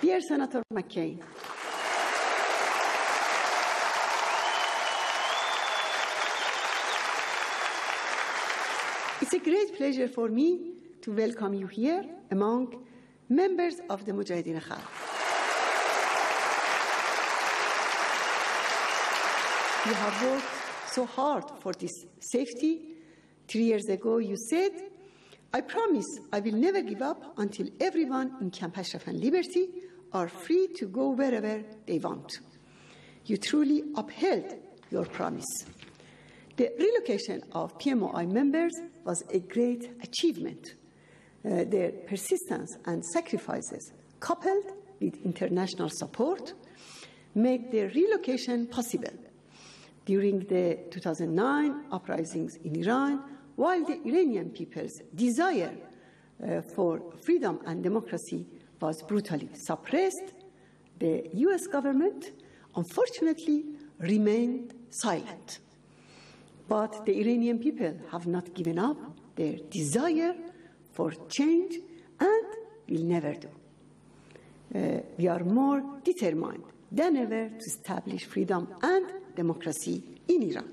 Dear Senator McCain, it's a great pleasure for me to welcome you here among members of the مجاهدین خلق. You have worked so hard for this safety. 3 years ago, you said, I promise I will never give up until everyone in Camp Ashraf and Liberty are free to go wherever they want. You truly upheld your promise. The relocation of PMOI members was a great achievement. Their persistence and sacrifices, coupled with international support, made their relocation possible. During the 2009 uprisings in Iran, while the Iranian people's desire for freedom and democracy was brutally suppressed, the U.S. government, unfortunately, remained silent. But the Iranian people have not given up their desire for change and will never do. We are more determined than ever to establish freedom and democracy in Iran.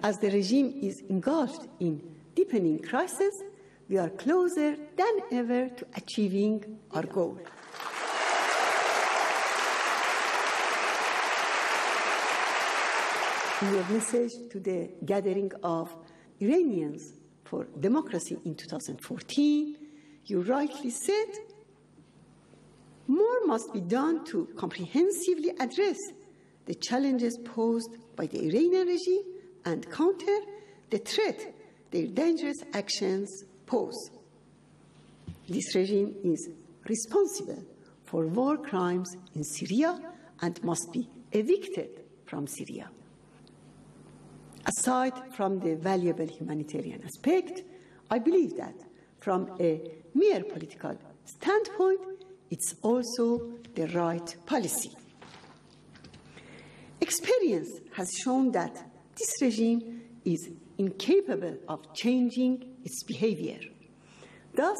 As the regime is engulfed in deepening crisis, we are closer than ever to achieving our goal. In your message to the gathering of Iranians for democracy in 2014, you rightly said, more must be done to comprehensively address the challenges posed by the Iranian regime and counter the threat their dangerous actions pose. This regime is responsible for war crimes in Syria and must be evicted from Syria. Aside from the valuable humanitarian aspect, I believe that from a mere political standpoint, it's also the right policy. Experience has shown that this regime is incapable of changing its behavior. Thus,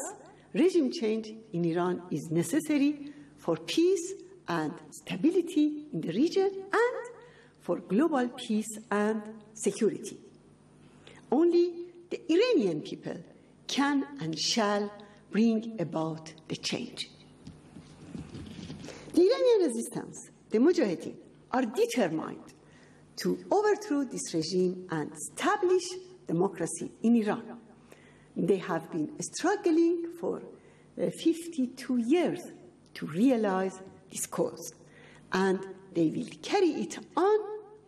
regime change in Iran is necessary for peace and stability in the region and for global peace and security. Only the Iranian people can and shall bring about the change. The Iranian resistance, the Mujahideen, are determined to overthrow this regime and establish democracy in Iran. They have been struggling for 52 years to realize this cause, and they will carry it on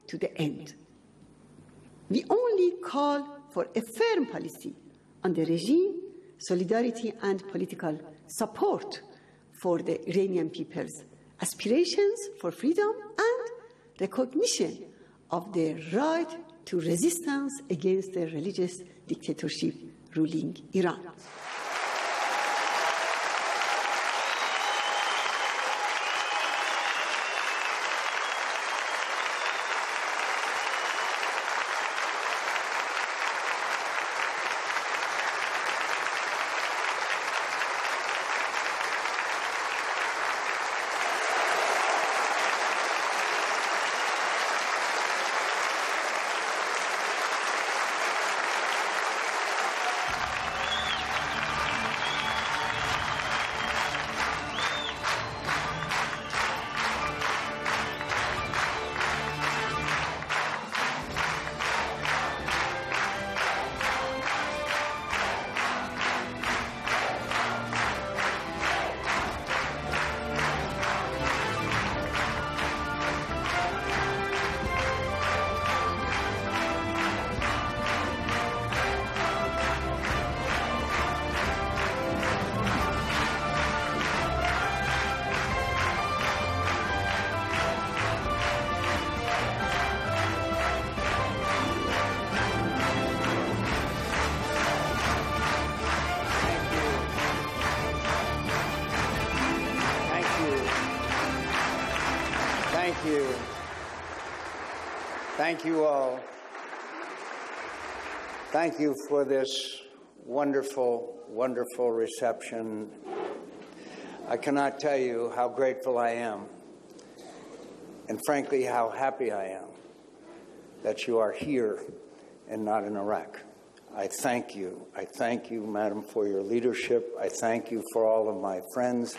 to the end. We only call for a firm policy on the regime, solidarity and political support for the Iranian people's aspirations for freedom and recognition of their right to resistance against the religious dictatorship ruling Iran. Thank you. Thank you all. Thank you for this wonderful, wonderful reception. I cannot tell you how grateful I am, and frankly, how happy I am that you are here and not in Iraq. I thank you. I thank you, Madam, for your leadership. I thank you for all of my friends.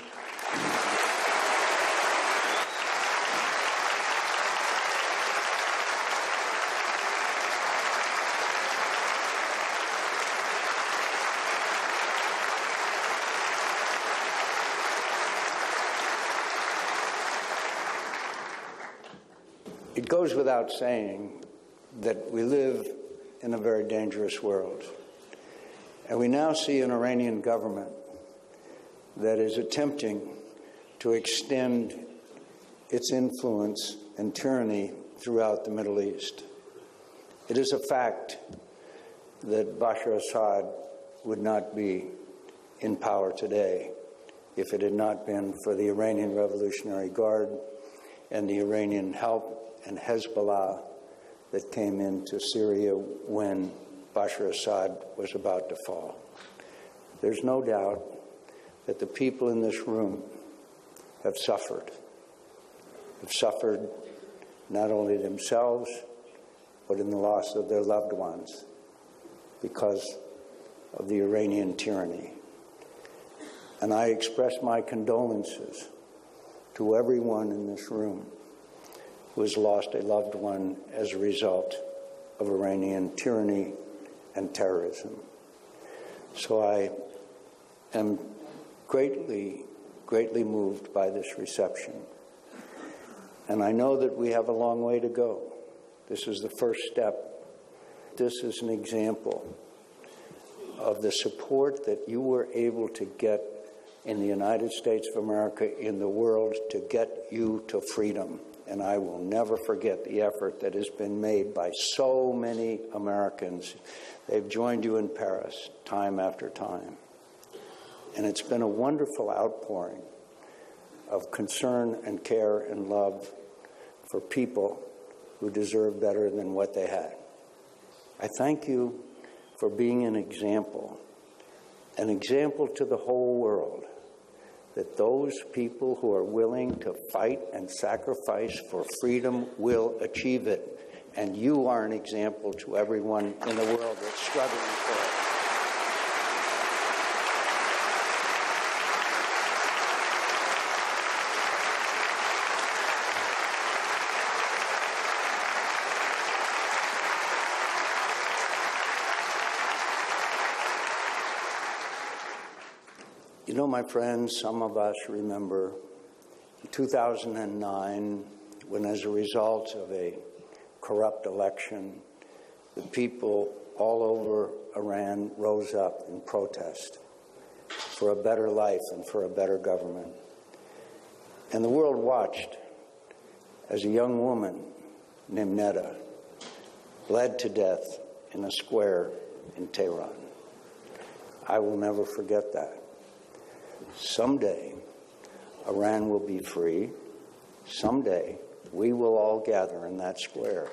It goes without saying that we live in a very dangerous world. And we now see an Iranian government that is attempting to extend its influence and tyranny throughout the Middle East. It is a fact that Bashar Assad would not be in power today if it had not been for the Iranian Revolutionary Guard and the Iranian help and Hezbollah that came into Syria when Bashar Assad was about to fall. There's no doubt that the people in this room have suffered not only themselves, but in the loss of their loved ones because of the Iranian tyranny. And I express my condolences to everyone in this room who has lost a loved one as a result of Iranian tyranny and terrorism. So I am greatly moved by this reception. And I know that we have a long way to go. This is the first step. This is an example of the support that you were able to get in the United States of America, in the world, to get you to freedom. And I will never forget the effort that has been made by so many Americans. They've joined you in Paris time after time. And it's been a wonderful outpouring of concern and care and love for people who deserve better than what they had. I thank you for being an example to the whole world, that those people who are willing to fight and sacrifice for freedom will achieve it. And you are an example to everyone in the world that's struggling for it. You know, my friends, some of us remember in 2009 when, as a result of a corrupt election, the people all over Iran rose up in protest for a better life and for a better government. And the world watched as a young woman named Neda bled to death in a square in Tehran. I will never forget that. Someday, Iran will be free. Someday, we will all gather in that square.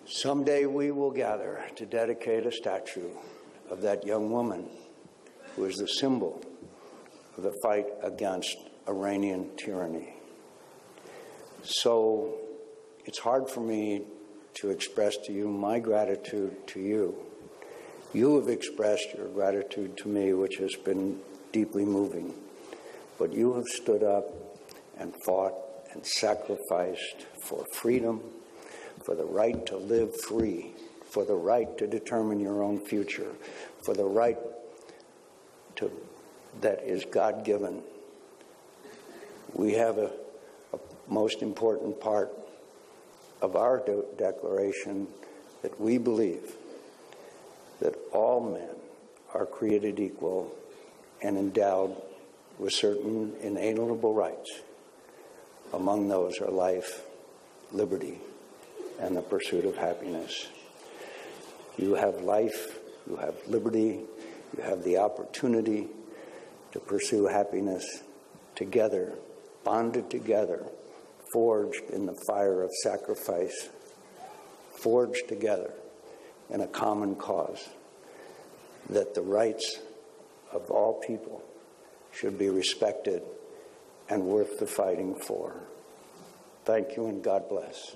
Someday, we will gather to dedicate a statue of that young woman who is the symbol of the fight against Iranian tyranny. So it's hard for me to express to you my gratitude to you. You have expressed your gratitude to me, which has been deeply moving. But you have stood up and fought and sacrificed for freedom, for the right to live free, for the right to determine your own future, for the right that is God-given. We have a most important part of our declaration that we believe that all men are created equal and endowed with certain inalienable rights. Among those are life, liberty, and the pursuit of happiness. You have life, you have liberty, you have the opportunity to pursue happiness together bonded together, forged in the fire of sacrifice, forged together in a common cause, that the rights of all people should be respected and worth the fighting for. Thank you and God bless.